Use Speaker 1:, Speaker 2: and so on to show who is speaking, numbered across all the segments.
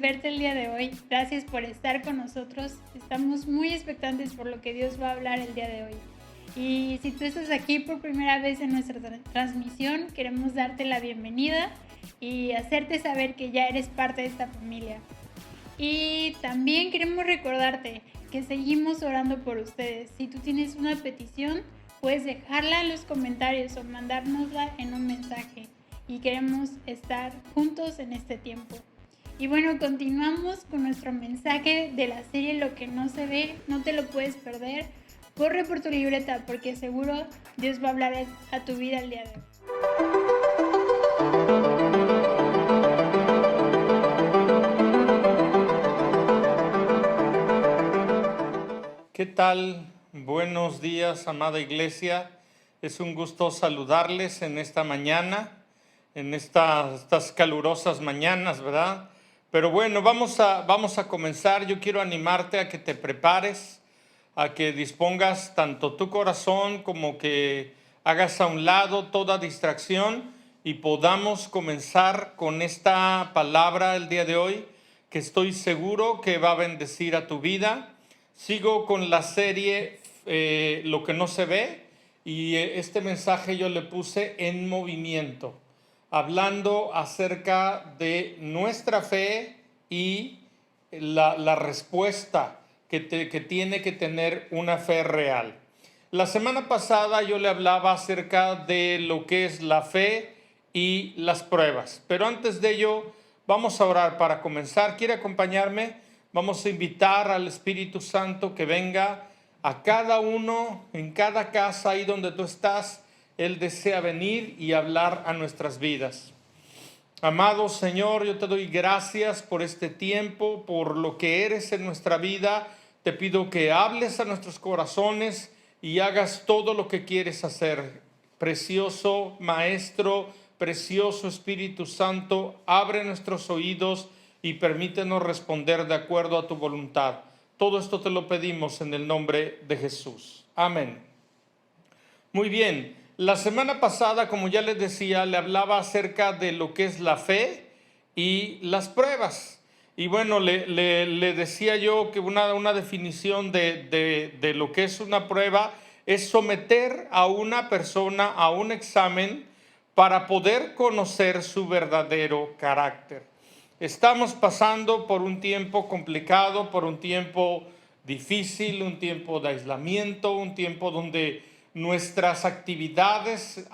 Speaker 1: verte el día de hoy. Gracias por estar con nosotros. Estamos muy expectantes por lo que Dios va a hablar el día de hoy. Y si tú estás aquí por primera vez en nuestra transmisión, queremos darte la bienvenida y hacerte saber que ya eres parte de esta familia. Y también queremos recordarte que seguimos orando por ustedes. Si tú tienes una petición, puedes dejarla en los comentarios o mandárnosla en un mensaje. Y queremos estar juntos en este tiempo. Y bueno, continuamos con nuestro mensaje de la serie Lo que no se ve, no te lo puedes perder. Corre por tu libreta porque seguro Dios va a hablar a tu vida el día de hoy.
Speaker 2: ¿Qué tal? Buenos días, amada iglesia. Es un gusto saludarles en esta mañana, en estas calurosas mañanas, ¿verdad? Pero bueno, vamos a comenzar. Yo quiero animarte a que te prepares, a que dispongas tanto tu corazón como que hagas a un lado toda distracción y podamos comenzar con esta palabra el día de hoy, que estoy seguro que va a bendecir a tu vida. Sigo con la serie Lo que no se ve, y este mensaje yo le puse en movimiento, hablando acerca de nuestra fe y la respuesta que tiene que tener una fe real. La semana pasada yo le hablaba acerca de lo que es la fe y las pruebas, pero antes de ello vamos a orar para comenzar. ¿Quiere acompañarme? Vamos a invitar al Espíritu Santo que venga a cada uno, en cada casa, ahí donde tú estás. Él desea venir y hablar a nuestras vidas. Amado Señor, yo te doy gracias por este tiempo, por lo que eres en nuestra vida. Te pido que hables a nuestros corazones y hagas todo lo que quieres hacer. Precioso Maestro, precioso Espíritu Santo, abre nuestros oídos y permítenos responder de acuerdo a tu voluntad. Todo esto te lo pedimos en el nombre de Jesús. Amén. Muy bien. La semana pasada, como ya les decía, le hablaba acerca de lo que es la fe y las pruebas. Y bueno, le decía yo que una definición de lo que es una prueba es someter a una persona a un examen para poder conocer su verdadero carácter. Estamos pasando por un tiempo complicado, por un tiempo difícil, un tiempo de aislamiento, un tiempo donde nuestras actividades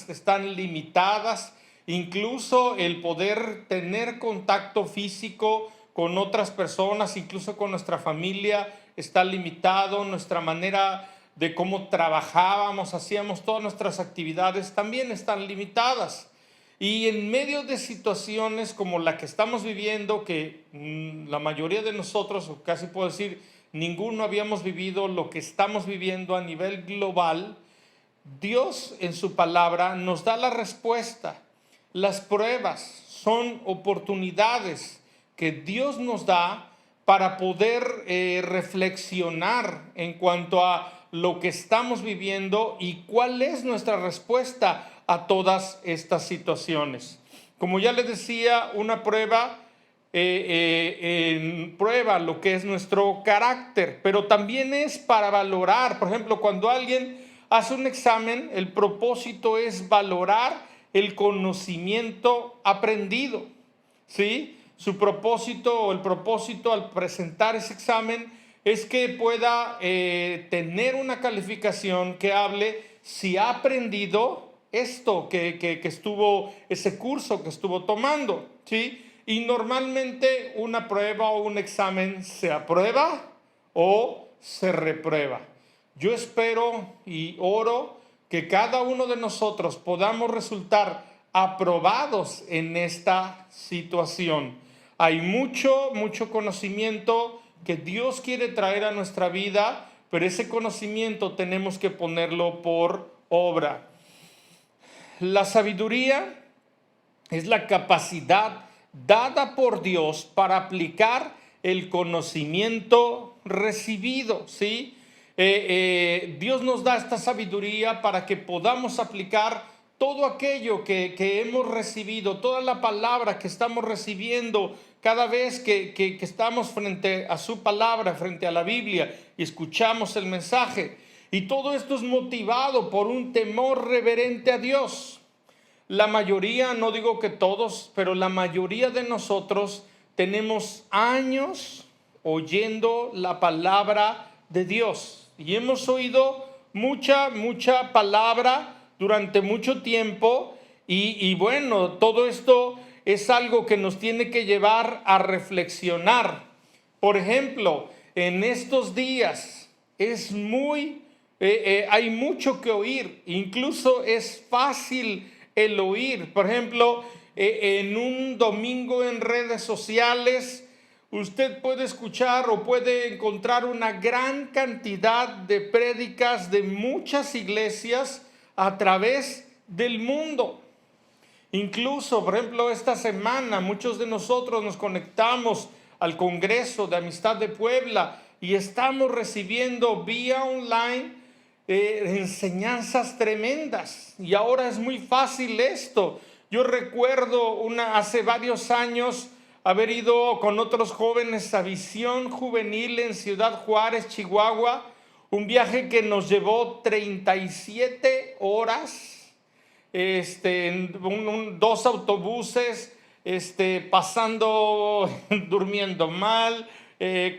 Speaker 2: están limitadas, incluso el poder tener contacto físico con otras personas, incluso con nuestra familia, está limitado. Nuestra manera de cómo trabajábamos, hacíamos todas nuestras actividades también están limitadas. Y en medio de situaciones como la que estamos viviendo, que la mayoría de nosotros, o casi puedo decir, ninguno habíamos vivido lo que estamos viviendo a nivel global, Dios en su palabra nos da la respuesta. Las pruebas son oportunidades que Dios nos da para poder reflexionar en cuanto a lo que estamos viviendo y cuál es nuestra respuesta a todas estas situaciones. Como ya les decía, una prueba prueba lo que es nuestro carácter, pero también es para valorar. Por ejemplo, cuando alguien hace un examen, el propósito es valorar el conocimiento aprendido, ¿sí? Su propósito o el propósito al presentar ese examen es que pueda tener una calificación que hable si ha aprendido esto que estuvo, ese curso que estuvo tomando, ¿sí? Y normalmente una prueba o un examen se aprueba o se reprueba. Yo espero y oro que cada uno de nosotros podamos resultar aprobados en esta situación. Hay mucho conocimiento que Dios quiere traer a nuestra vida, pero ese conocimiento tenemos que ponerlo por obra. La sabiduría es la capacidad dada por Dios para aplicar el conocimiento recibido, ¿sí? Dios nos da esta sabiduría para que podamos aplicar todo aquello que hemos recibido, toda la palabra que estamos recibiendo cada vez que estamos frente a su palabra, frente a la Biblia y escuchamos el mensaje. Y todo esto es motivado por un temor reverente a Dios. La mayoría, no digo que todos, pero la mayoría de nosotros tenemos años oyendo la palabra de Dios. Y hemos oído mucha palabra durante mucho tiempo. Y bueno, todo esto es algo que nos tiene que llevar a reflexionar. Por ejemplo, en estos días hay mucho que oír. Incluso es fácil el oír. Por ejemplo, en un domingo en redes sociales, usted puede escuchar o puede encontrar una gran cantidad de prédicas de muchas iglesias a través del mundo. Incluso, por ejemplo, esta semana muchos de nosotros nos conectamos al Congreso de Amistad de Puebla y estamos recibiendo vía online enseñanzas tremendas. Y ahora es muy fácil esto. Yo recuerdo hace varios años haber ido con otros jóvenes a Visión Juvenil en Ciudad Juárez, Chihuahua, un viaje que nos llevó 37 horas. Dos autobuses, pasando, durmiendo mal,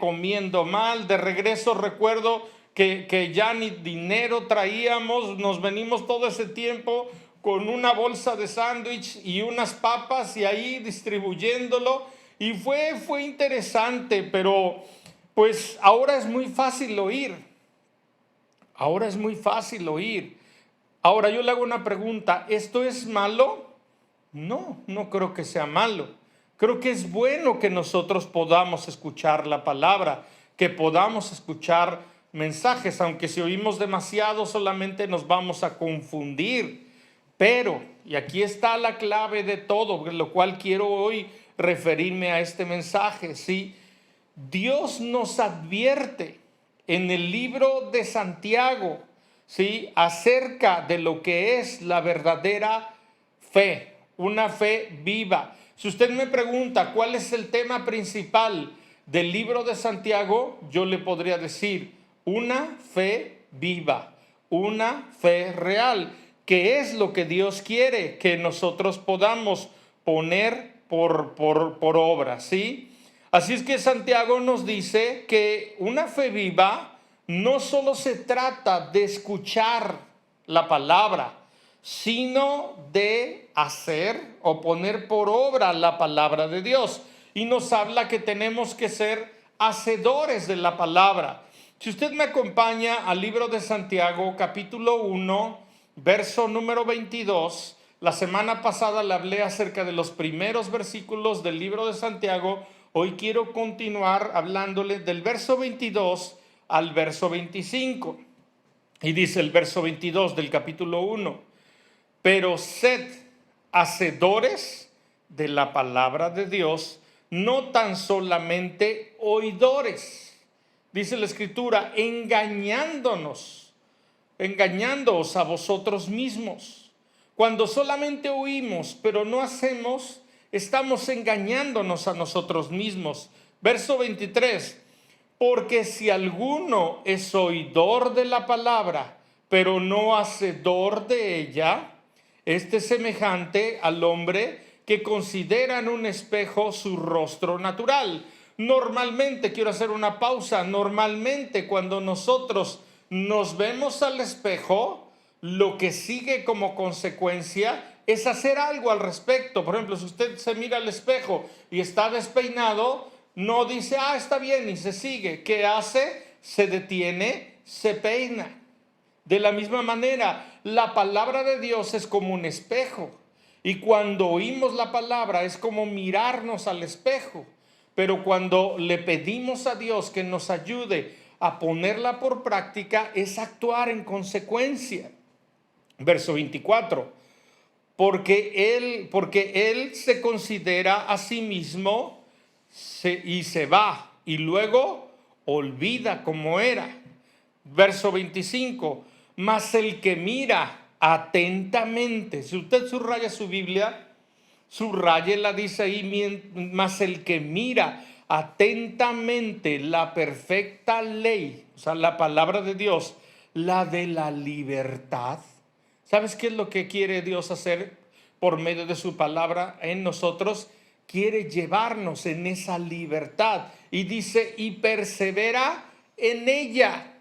Speaker 2: comiendo mal. De regreso recuerdo que ya ni dinero traíamos, nos venimos todo ese tiempo con una bolsa de sándwich y unas papas y ahí distribuyéndolo. Y fue interesante, pero pues ahora es muy fácil oír. Ahora es muy fácil oír. Ahora yo le hago una pregunta, ¿esto es malo? No, no creo que sea malo. Creo que es bueno que nosotros podamos escuchar la palabra, que podamos escuchar mensajes, aunque si oímos demasiado solamente nos vamos a confundir. Pero, y aquí está la clave de todo, por lo cual quiero hoy referirme a este mensaje, ¿sí? Dios nos advierte en el libro de Santiago, ¿sí?, acerca de lo que es la verdadera fe, una fe viva. Si usted me pregunta cuál es el tema principal del libro de Santiago, yo le podría decir una fe viva, una fe real, que es lo que Dios quiere que nosotros podamos poner por obra, ¿sí? Así es que Santiago nos dice que una fe viva no solo se trata de escuchar la palabra, sino de hacer o poner por obra la palabra de Dios. Y nos habla que tenemos que ser hacedores de la palabra. Si usted me acompaña al libro de Santiago, capítulo 1, verso número 22, la semana pasada le hablé acerca de los primeros versículos del libro de Santiago. Hoy quiero continuar hablándole del verso 22 al verso 25. Y dice el verso 22 del capítulo 1, pero sed hacedores de la palabra de Dios, no tan solamente oidores. Dice la Escritura, engañándoos a vosotros mismos. Cuando solamente oímos, pero no hacemos, estamos engañándonos a nosotros mismos. Verso 23, porque si alguno es oidor de la palabra, pero no hacedor de ella, este es semejante al hombre que considera en un espejo su rostro natural. Normalmente, quiero hacer una pausa, normalmente cuando nosotros nos vemos al espejo, lo que sigue como consecuencia es hacer algo al respecto. Por ejemplo, si usted se mira al espejo y está despeinado, no dice, está bien, y se sigue. ¿Qué hace? Se detiene, se peina. De la misma manera, la palabra de Dios es como un espejo. Y cuando oímos la palabra es como mirarnos al espejo. Pero cuando le pedimos a Dios que nos ayude a ponerla por práctica, es actuar en consecuencia. Verso 24. Porque él se considera a sí mismo y se va y luego olvida cómo era. Verso 25, mas el que mira atentamente. Si usted subraya su Biblia, subrayela, dice ahí, más el que mira atentamente la perfecta ley, o sea, la palabra de Dios, la de la libertad. ¿Sabes qué es lo que quiere Dios hacer por medio de su palabra en nosotros? Quiere llevarnos en esa libertad. Y dice, y persevera en ella.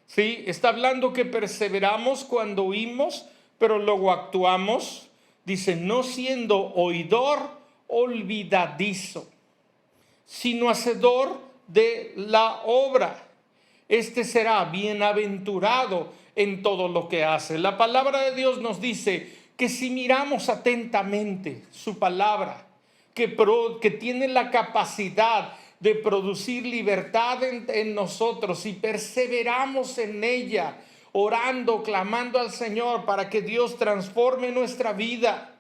Speaker 2: ¿Sí? Está hablando que perseveramos cuando oímos, pero luego actuamos. Dice, no siendo oidor olvidadizo, sino hacedor de la obra. Este será bienaventurado en todo lo que hace. La palabra de Dios nos dice que si miramos atentamente su palabra, que tiene la capacidad de producir libertad en nosotros, y perseveramos en ella, orando, clamando al Señor para que Dios transforme nuestra vida,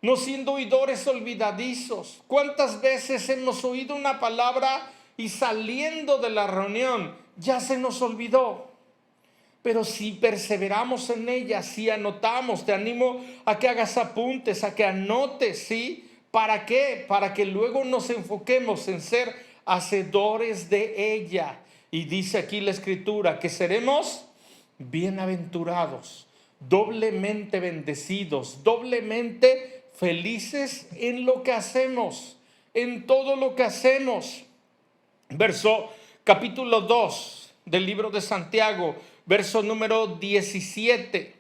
Speaker 2: no siendo oidores olvidadizos. ¿Cuántas veces hemos oído una palabra y saliendo de la reunión ya se nos olvidó? Pero si perseveramos en ella, si anotamos, te animo a que hagas apuntes, a que anotes, ¿sí? ¿Para qué? Para que luego nos enfoquemos en ser hacedores de ella. Y dice aquí la Escritura que seremos bienaventurados, doblemente bendecidos, doblemente felices en lo que hacemos, en todo lo que hacemos. Capítulo 2 del libro de Santiago, verso número 17.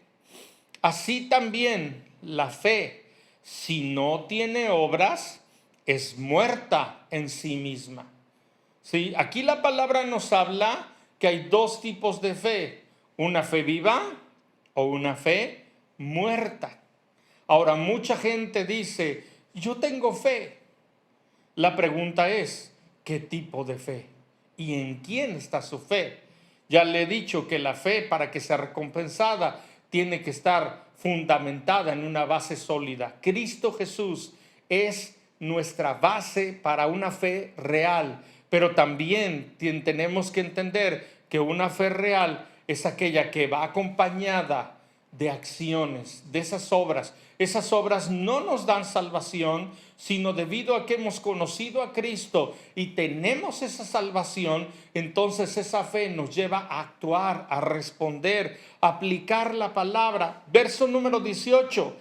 Speaker 2: Así también la fe, si no tiene obras, es muerta en sí misma. ¿Sí? Aquí la palabra nos habla que hay dos tipos de fe: una fe viva o una fe muerta. Ahora, mucha gente dice, yo tengo fe. La pregunta es, ¿qué tipo de fe? ¿Y en quién está su fe? Ya le he dicho que la fe, para que sea recompensada, tiene que estar fundamentada en una base sólida. Cristo Jesús es nuestra base para una fe real, pero también tenemos que entender que una fe real es aquella que va acompañada de acciones, de esas obras. Esas obras no nos dan salvación, sino debido a que hemos conocido a Cristo y tenemos esa salvación, entonces esa fe nos lleva a actuar, a responder, a aplicar la palabra. Verso número 18.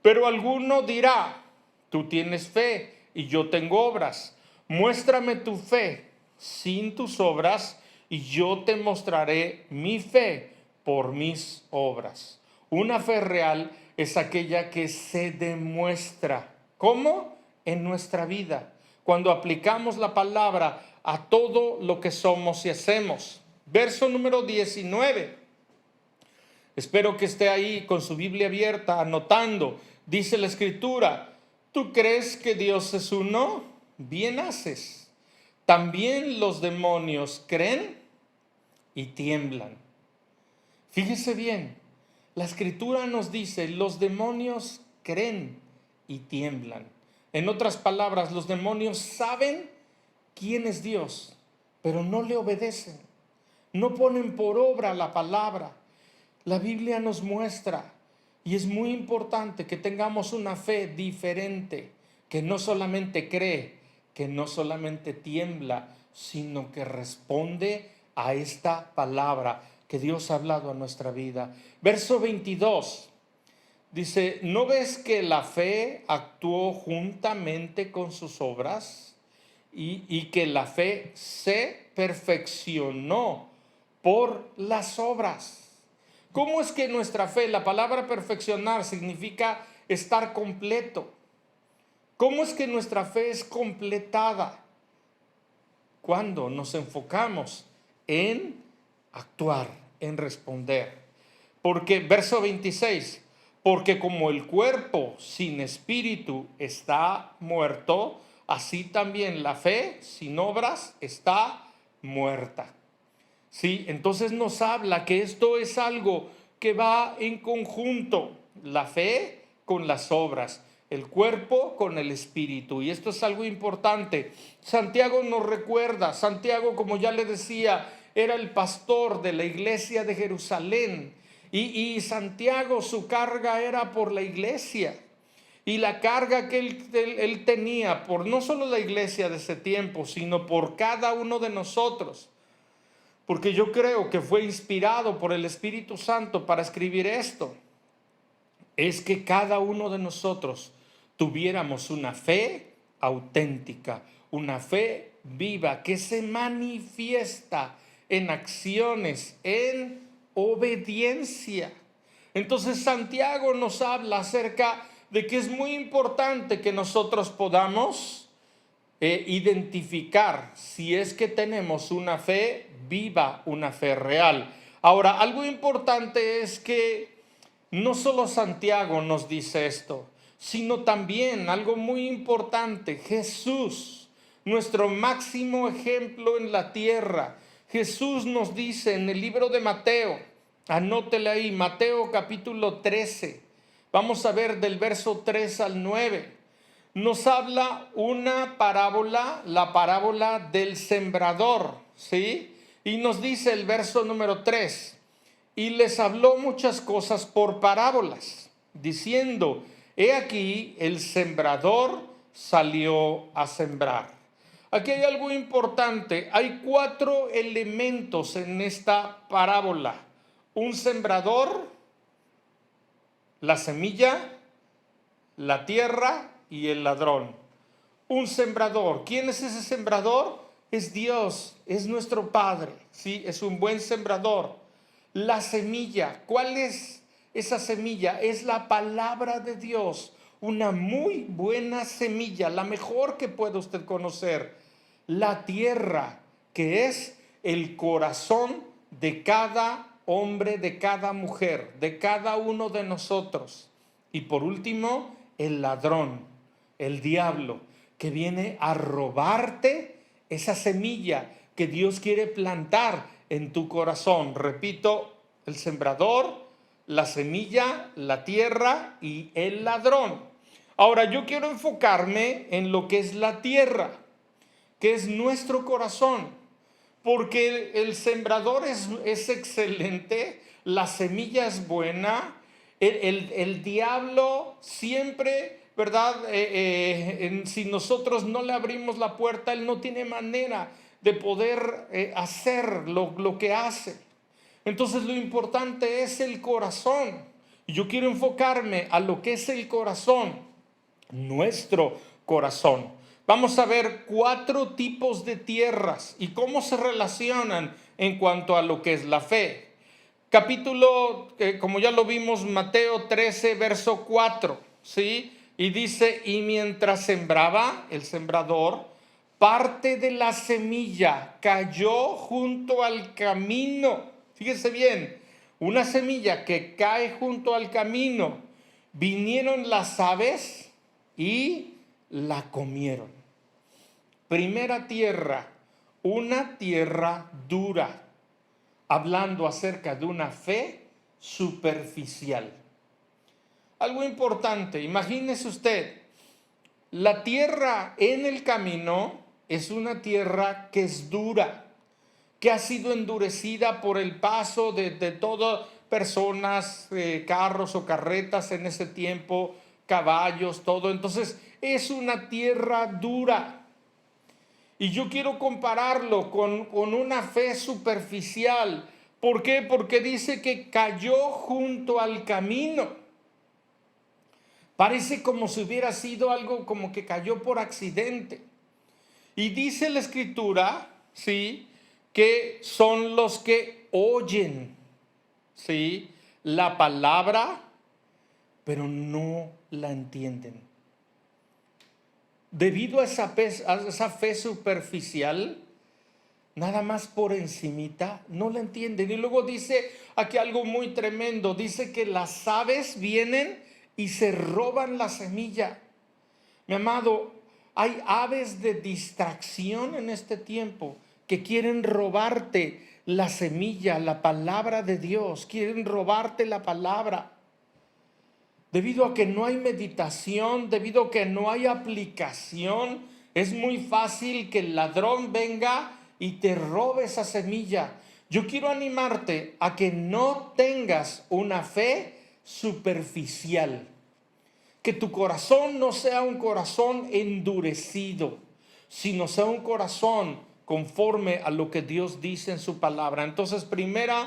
Speaker 2: Pero alguno dirá, tú tienes fe y yo tengo obras. Muéstrame tu fe sin tus obras y yo te mostraré mi fe por mis obras. Una fe real es aquella que se demuestra. ¿Cómo? En nuestra vida, cuando aplicamos la palabra a todo lo que somos y hacemos. Verso número 19. Espero que esté ahí con su Biblia abierta, anotando. Dice la Escritura, ¿tú crees que Dios es uno? Bien haces. También los demonios creen y tiemblan. Fíjese bien, la Escritura nos dice, los demonios creen y tiemblan. En otras palabras, los demonios saben quién es Dios, pero no le obedecen. No ponen por obra la palabra. La Biblia nos muestra, y es muy importante que tengamos una fe diferente, que no solamente cree, que no solamente tiembla, sino que responde a esta palabra que Dios ha hablado a nuestra vida. Verso 22. Dice, ¿no ves que la fe actuó juntamente con sus obras? Y que la fe se perfeccionó por las obras. ¿Cómo es que nuestra fe, la palabra perfeccionar significa estar completo? ¿Cómo es que nuestra fe es completada? Cuando nos enfocamos en actuar, en responder. Porque, verso 26, porque como el cuerpo sin espíritu está muerto, así también la fe sin obras está muerta. Sí, entonces nos habla que esto es algo que va en conjunto, la fe con las obras, el cuerpo con el espíritu, y esto es algo importante. Santiago nos recuerda, Santiago, como ya le decía, era el pastor de la iglesia de Jerusalén, Y Santiago, su carga era por la iglesia. Y la carga que él tenía por no solo la iglesia de ese tiempo, sino por cada uno de nosotros. Porque yo creo que fue inspirado por el Espíritu Santo para escribir esto. Es que cada uno de nosotros tuviéramos una fe auténtica, una fe viva que se manifiesta en acciones, en obediencia. Entonces Santiago nos habla acerca de que es muy importante que nosotros podamos identificar si es que tenemos una fe viva, una fe real. Ahora, algo importante es que no solo Santiago nos dice esto, sino también algo muy importante, Jesús, nuestro máximo ejemplo en la tierra. Jesús nos dice en el libro de Mateo, anótele ahí, Mateo capítulo 13, vamos a ver del verso 3 al 9. Nos habla una parábola, la parábola del sembrador, ¿sí? Y nos dice el verso número 3, y les habló muchas cosas por parábolas, diciendo, he aquí el sembrador salió a sembrar. Aquí hay algo importante, hay 4 elementos en esta parábola: un sembrador, la semilla, la tierra y el ladrón. Un sembrador. ¿Quién es ese sembrador? Es Dios, es nuestro Padre, ¿sí? Es un buen sembrador. La semilla, ¿cuál es esa semilla? Es la palabra de Dios, una muy buena semilla, la mejor que pueda usted conocer. La tierra, que es el corazón de cada hombre, de cada mujer, de cada uno de nosotros. Y por último, el ladrón, el diablo, que viene a robarte esa semilla que Dios quiere plantar en tu corazón. Repito, el sembrador, la semilla, la tierra y el ladrón. Ahora yo quiero enfocarme en lo que es la tierra, que es nuestro corazón, porque el sembrador es excelente, la semilla es buena, el diablo siempre, ¿verdad? Si nosotros no le abrimos la puerta, él no tiene manera de poder hacer lo que hace. Entonces lo importante es el corazón. Y yo quiero enfocarme a lo que es el corazón, nuestro corazón. Vamos a ver 4 tipos de tierras y cómo se relacionan en cuanto a lo que es la fe. Capítulo, como ya lo vimos, Mateo 13, verso 4, ¿sí? Y dice, y mientras sembraba el sembrador, parte de la semilla cayó junto al camino. Fíjese bien, una semilla que cae junto al camino. Vinieron las aves y la comieron. Primera tierra, una tierra dura, hablando acerca de una fe superficial. Algo importante, imagínese usted, la tierra en el camino es una tierra que es dura, que ha sido endurecida por el paso de todas personas, carros o carretas en ese tiempo, caballos, todo. Entonces es una tierra dura. Y yo quiero compararlo con una fe superficial. ¿Por qué? Porque dice que cayó junto al camino. Parece como si hubiera sido algo como que cayó por accidente. Y dice la Escritura, ¿sí?, que son los que oyen, ¿sí?, la palabra, pero no la entienden. Debido a esa fe superficial, nada más por encimita, no la entienden. Y luego dice aquí algo muy tremendo, dice que las aves vienen y se roban la semilla. Mi amado, hay aves de distracción en este tiempo que quieren robarte la semilla, la palabra de Dios, quieren robarte la palabra. Debido a que no hay meditación, debido a que no hay aplicación, es muy fácil que el ladrón venga y te robe esa semilla. Yo quiero animarte a que no tengas una fe superficial. Que tu corazón no sea un corazón endurecido, sino sea un corazón conforme a lo que Dios dice en su palabra. Entonces, primer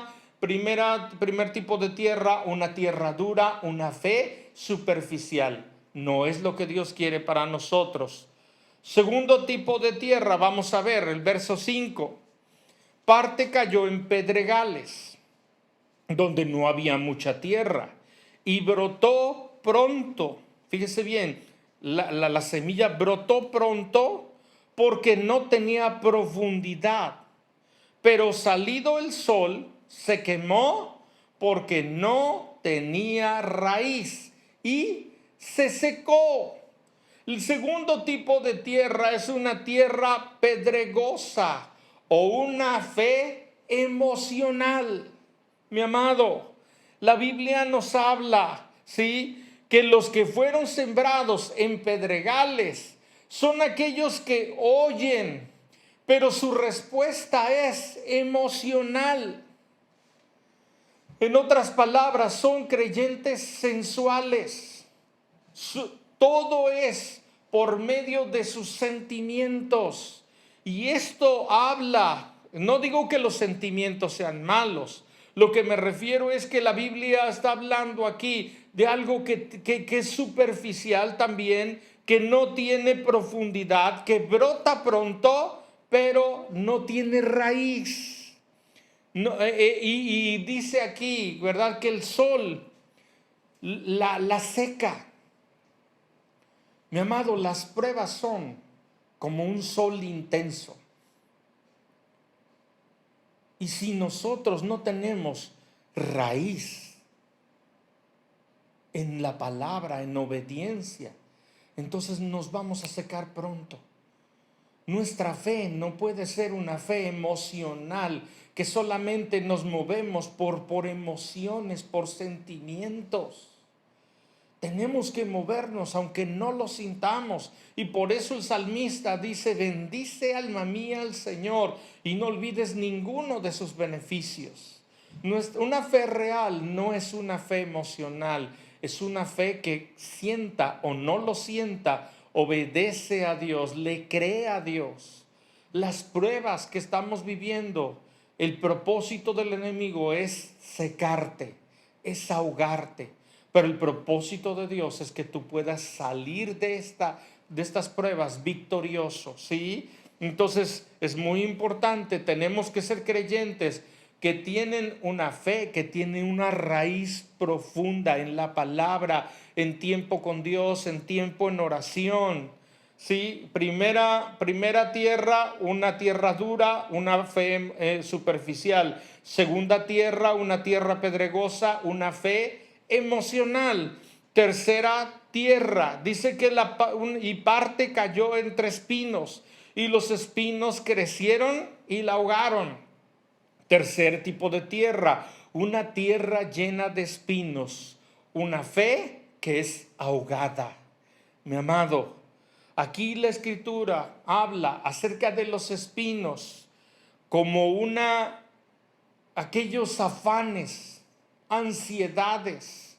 Speaker 2: tipo de tierra, una tierra dura, una fe superficial. No es lo que Dios quiere para nosotros. Segundo tipo de tierra, vamos a ver el verso 5. Parte cayó en pedregales, donde no había mucha tierra, y brotó pronto. Fíjese bien, la semilla brotó pronto porque no tenía profundidad. Pero salido el sol, se quemó porque no tenía raíz y se secó. El segundo tipo de tierra es una tierra pedregosa o una fe emocional. Mi amado, la Biblia nos habla, ¿sí?, que los que fueron sembrados en pedregales son aquellos que oyen, pero su respuesta es emocional. En otras palabras, son creyentes sensuales. Todo es por medio de sus sentimientos. Y esto habla, no digo que los sentimientos sean malos. Lo que me refiero es que la Biblia está hablando aquí de algo que es superficial también, que no tiene profundidad, que brota pronto, pero no tiene raíz. No, y dice aquí, ¿verdad?, que el sol la seca. Mi amado, las pruebas son como un sol intenso. Y si nosotros no tenemos raíz en la palabra, en obediencia, entonces nos vamos a secar pronto. Nuestra fe no puede ser una fe emocional, que solamente nos movemos por emociones, por sentimientos. Tenemos que movernos aunque no lo sintamos. Y por eso el salmista dice: bendice alma mía al Señor y no olvides ninguno de sus beneficios. Una fe real no es una fe emocional, es una fe que sienta o no lo sienta, obedece a Dios, le cree a Dios. Las pruebas que estamos viviendo, el propósito del enemigo es secarte, es ahogarte. Pero el propósito de Dios es que tú puedas salir de estas pruebas victorioso, ¿sí? Entonces es muy importante, tenemos que ser creyentes que tienen una fe, que tienen una raíz profunda en la palabra, en tiempo con Dios, en tiempo en oración, ¿sí? Primera tierra, una tierra dura, una fe superficial. Segunda tierra, una tierra pedregosa, una fe emocional. Tercera tierra, dice que y parte cayó entre espinos y los espinos crecieron y la ahogaron. Tercer tipo de tierra, una tierra llena de espinos, una fe que es ahogada. Mi amado, aquí la Escritura habla acerca de los espinos como aquellos afanes, ansiedades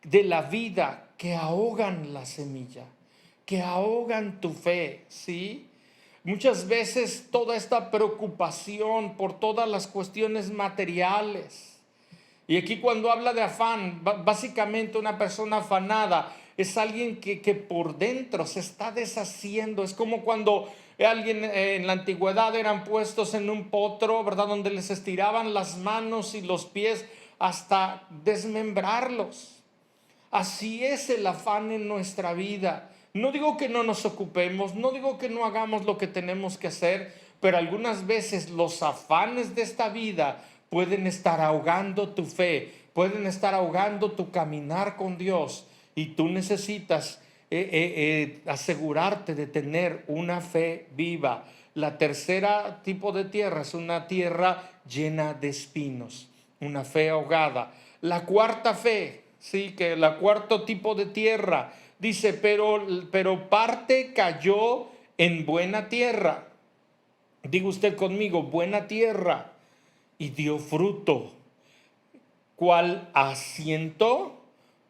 Speaker 2: de la vida que ahogan la semilla, que ahogan tu fe, ¿sí? Muchas veces toda esta preocupación por todas las cuestiones materiales. Y aquí cuando habla de afán, básicamente una persona afanada es alguien que por dentro se está deshaciendo. Es como cuando alguien en la antigüedad eran puestos en un potro, ¿verdad?, donde les estiraban las manos y los pies hasta desmembrarlos. Así es el afán en nuestra vida. No digo que no nos ocupemos, no digo que no hagamos lo que tenemos que hacer, pero algunas veces los afanes de esta vida pueden estar ahogando tu fe, pueden estar ahogando tu caminar con Dios, y tú necesitas asegurarte de tener una fe viva. La tercera tipo de tierra es una tierra llena de espinos, una fe ahogada. La cuarta fe, sí, que la cuarto tipo de tierra, dice, pero parte cayó en buena tierra. Diga usted conmigo, buena tierra. y dio fruto, cuál a 100,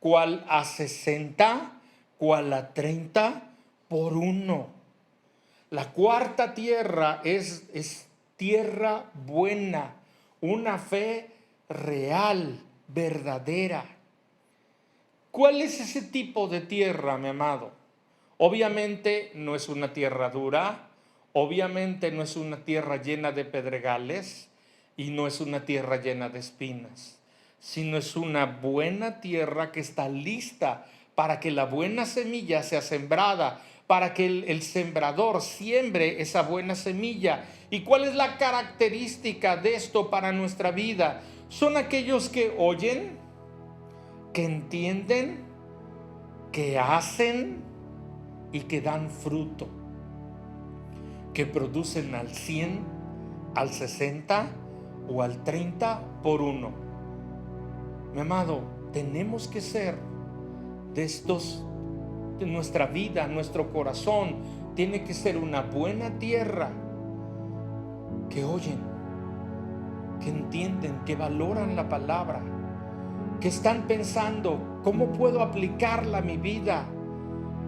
Speaker 2: cuál a 60, cuál a 30 por uno. La cuarta tierra es tierra buena, una fe real, verdadera. ¿Cuál es ese tipo de tierra, mi amado? Obviamente no es una tierra dura, obviamente no es una tierra llena de pedregales y no es una tierra llena de espinas, sino es una buena tierra que está lista para que la buena semilla sea sembrada, para que el sembrador siembre esa buena semilla. ¿Y cuál es la característica de esto para nuestra vida? Son aquellos que oyen, que entienden, que hacen y que dan fruto, que producen al 100, al 60 o al 30 por uno. Mi amado, tenemos que ser de estos, de nuestra vida, nuestro corazón tiene que ser una buena tierra, que oyen, que entienden, que valoran la palabra, que están pensando cómo puedo aplicarla a mi vida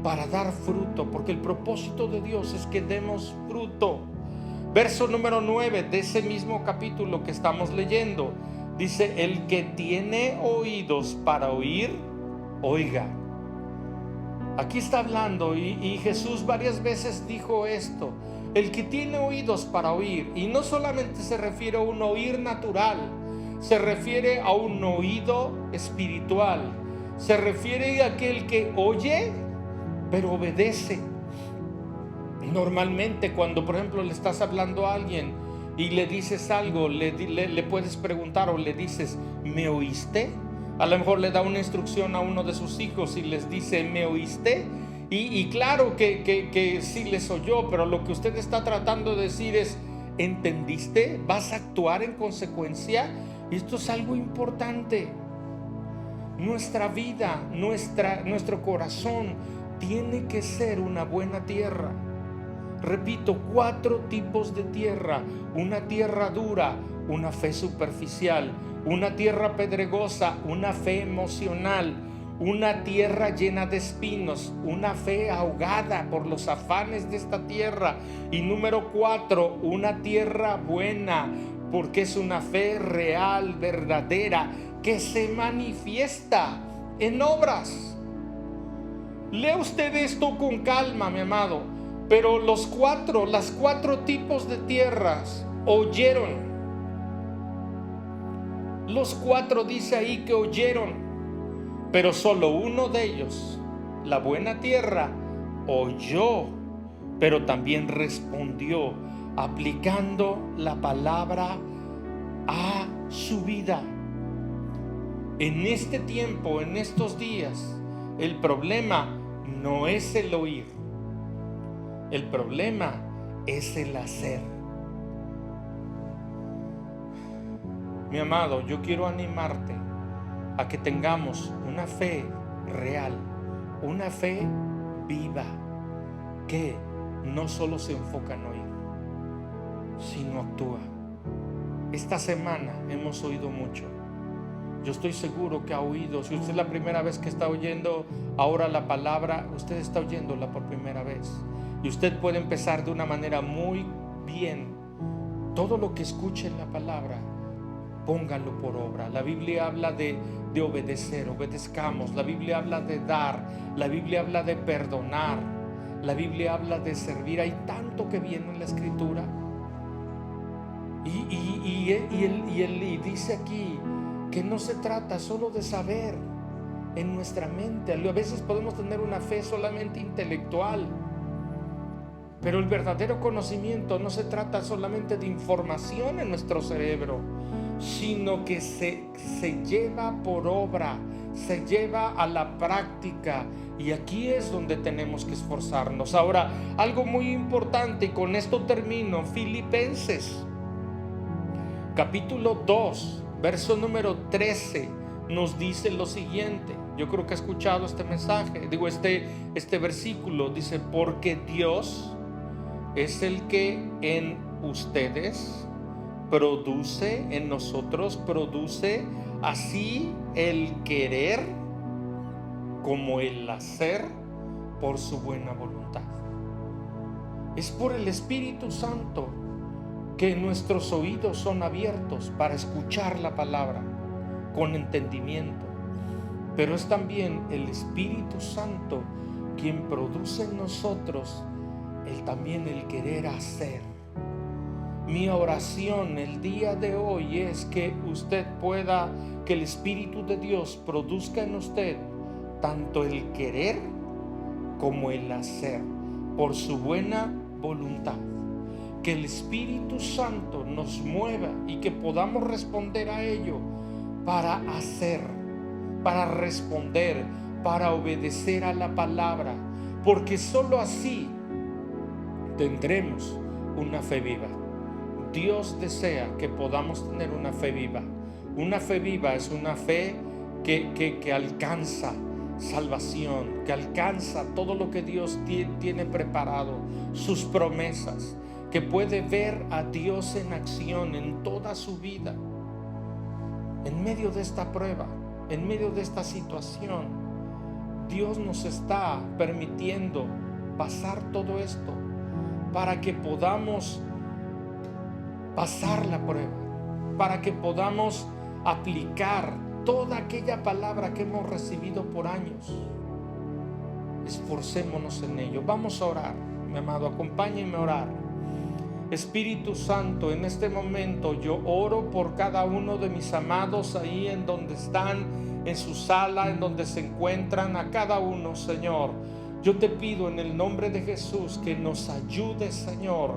Speaker 2: para dar fruto, porque el propósito de Dios es que demos fruto. Verso número 9 de ese mismo capítulo que estamos leyendo dice: el que tiene oídos para oír, oiga. Aquí está hablando y Jesús varias veces dijo esto: el que tiene oídos para oír. Y no solamente se refiere a un oír natural, se refiere a un oído espiritual, se refiere a aquel que oye pero obedece. Normalmente cuando, por ejemplo, le estás hablando a alguien y le dices algo, le puedes preguntar o le dices: ¿me oíste? A lo mejor le da una instrucción a uno de sus hijos y les dice: ¿me oíste? Y claro que sí les oyó, pero lo que usted está tratando de decir es: ¿entendiste? ¿Vas a actuar en consecuencia? Y esto es algo importante. Nuestra vida, nuestro corazón tiene que ser una buena tierra. Repito, 4 tipos de tierra: una tierra dura, una fe superficial; una tierra pedregosa, una fe emocional; una tierra llena de espinos, una fe ahogada por los afanes de esta tierra; y número 4, una tierra buena, porque es una fe real, verdadera, que se manifiesta en obras. Lea usted esto con calma, mi amado. Pero las 4 tipos de tierras oyeron. Los 4 dice ahí que oyeron, pero solo uno de ellos, la buena tierra, oyó, pero también respondió, aplicando la palabra a su vida. En este tiempo, en estos días, el problema no es el oír, el problema es el hacer. Mi amado, yo quiero animarte a que tengamos una fe real, una fe viva, que no solo se enfoca en oír, sino actúa. Esta semana hemos oído mucho. Yo estoy seguro que ha oído. Si usted es la primera vez que está oyendo ahora la palabra, usted está oyéndola por primera vez. Y usted puede empezar de una manera muy bien. Todo lo que escuche en la palabra, póngalo por obra. La Biblia habla de obedecer, obedezcamos. La Biblia habla de dar. La Biblia habla de perdonar. La Biblia habla de servir. Hay tanto que viene en la Escritura. Y dice aquí que no se trata solo de saber en nuestra mente. A veces podemos tener una fe solamente intelectual, pero el verdadero conocimiento no se trata solamente de información en nuestro cerebro, sino que se lleva por obra, se lleva a la práctica. Y aquí es donde tenemos que esforzarnos. Ahora, algo muy importante, y con esto termino: Filipenses capítulo 2, verso número 13 nos dice lo siguiente. Yo creo que ha escuchado este mensaje, este versículo. Dice: porque Dios es el que en ustedes produce en nosotros, produce así el querer como el hacer por su buena voluntad. Es por el Espíritu Santo que nuestros oídos son abiertos para escuchar la palabra con entendimiento. Pero es también el Espíritu Santo quien produce en nosotros también el querer hacer. Mi oración el día de hoy es que usted pueda, que el Espíritu de Dios produzca en usted tanto el querer como el hacer por su buena voluntad. Que el Espíritu Santo nos mueva y que podamos responder a ello para hacer, para responder, para obedecer a la palabra, porque sólo así tendremos una fe viva. Dios desea que podamos tener una fe viva. Una fe viva es una fe que alcanza salvación, que alcanza todo lo que Dios tiene preparado, sus promesas, que puede ver a Dios en acción en toda su vida. En medio de esta prueba, en medio de esta situación, Dios nos está permitiendo pasar todo esto para que podamos pasar la prueba, para que podamos aplicar toda aquella palabra que hemos recibido por años. Esforcémonos en ello. Vamos a orar, mi amado, acompáñenme a orar. Espíritu Santo, en este momento yo oro por cada uno de mis amados ahí en donde están, en su sala, en donde se encuentran, a cada uno, Señor. Yo te pido en el nombre de Jesús que nos ayudes, Señor,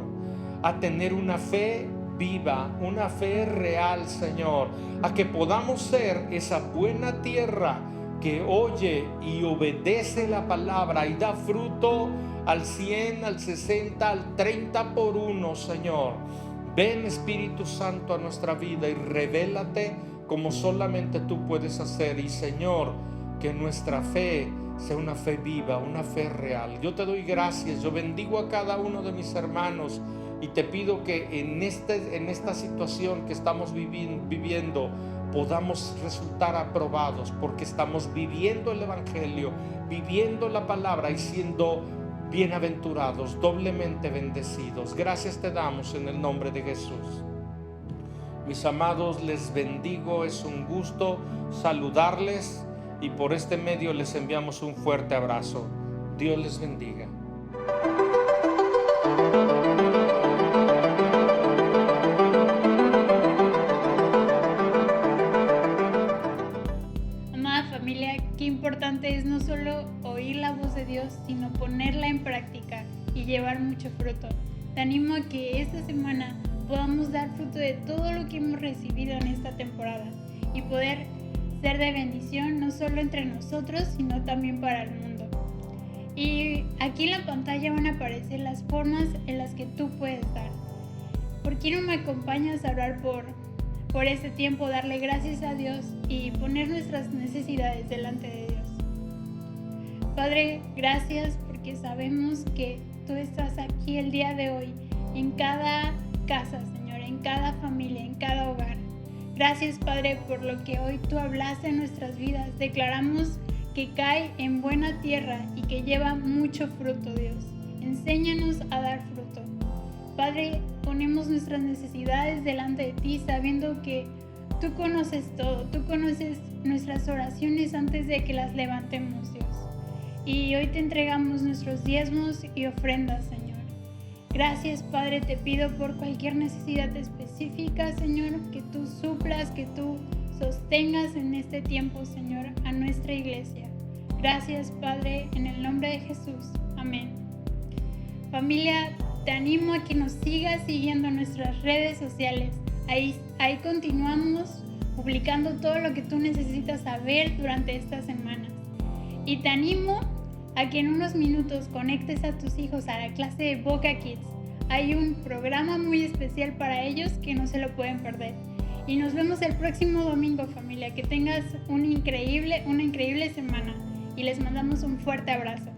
Speaker 2: a tener una fe viva, una fe real, Señor, a que podamos ser esa buena tierra que oye y obedece la palabra y da fruto al 100, al 60, al 30 por uno, Señor. Ven, Espíritu Santo, a nuestra vida y revélate como solamente tú puedes hacer. Y, Señor, que nuestra fe sea una fe viva, una fe real. Yo te doy gracias, yo bendigo a cada uno de mis hermanos y te pido que en esta situación que estamos viviendo podamos resultar aprobados, porque estamos viviendo el Evangelio, viviendo la palabra y siendo bienaventurados, doblemente bendecidos. Gracias te damos en el nombre de Jesús. Mis amados, les bendigo, es un gusto saludarles y por este medio les enviamos un fuerte abrazo. Dios les bendiga.
Speaker 1: Qué importante es no solo oír la voz de Dios, sino ponerla en práctica y llevar mucho fruto. Te animo a que esta semana podamos dar fruto de todo lo que hemos recibido en esta temporada y poder ser de bendición no solo entre nosotros, sino también para el mundo. Y aquí en la pantalla van a aparecer las formas en las que tú puedes dar. ¿Por qué no me acompañas a orar por este tiempo, darle gracias a Dios y poner nuestras necesidades delante de Dios? Padre, gracias porque sabemos que tú estás aquí el día de hoy, en cada casa, Señor, en cada familia, en cada hogar. Gracias, Padre, por lo que hoy tú hablaste en nuestras vidas. Declaramos que cae en buena tierra y que lleva mucho fruto, Dios. Enséñanos a dar fruto. Padre, ponemos nuestras necesidades delante de ti, sabiendo que tú conoces todo, tú conoces nuestras oraciones antes de que las levantemos, Dios. Y hoy te entregamos nuestros diezmos y ofrendas, Señor. Gracias, Padre, te pido por cualquier necesidad específica, Señor, que tú suplas, que tú sostengas en este tiempo, Señor, a nuestra iglesia. Gracias, Padre, en el nombre de Jesús. Amén. Familia, te animo a que nos sigas siguiendo en nuestras redes sociales. Ahí continuamos publicando todo lo que tú necesitas saber durante estas semanas. Y te animo a que en unos minutos conectes a tus hijos a la clase de Boca Kids. Hay un programa muy especial para ellos que no se lo pueden perder. Y nos vemos el próximo domingo, familia. Que tengas una increíble semana. Y les mandamos un fuerte abrazo.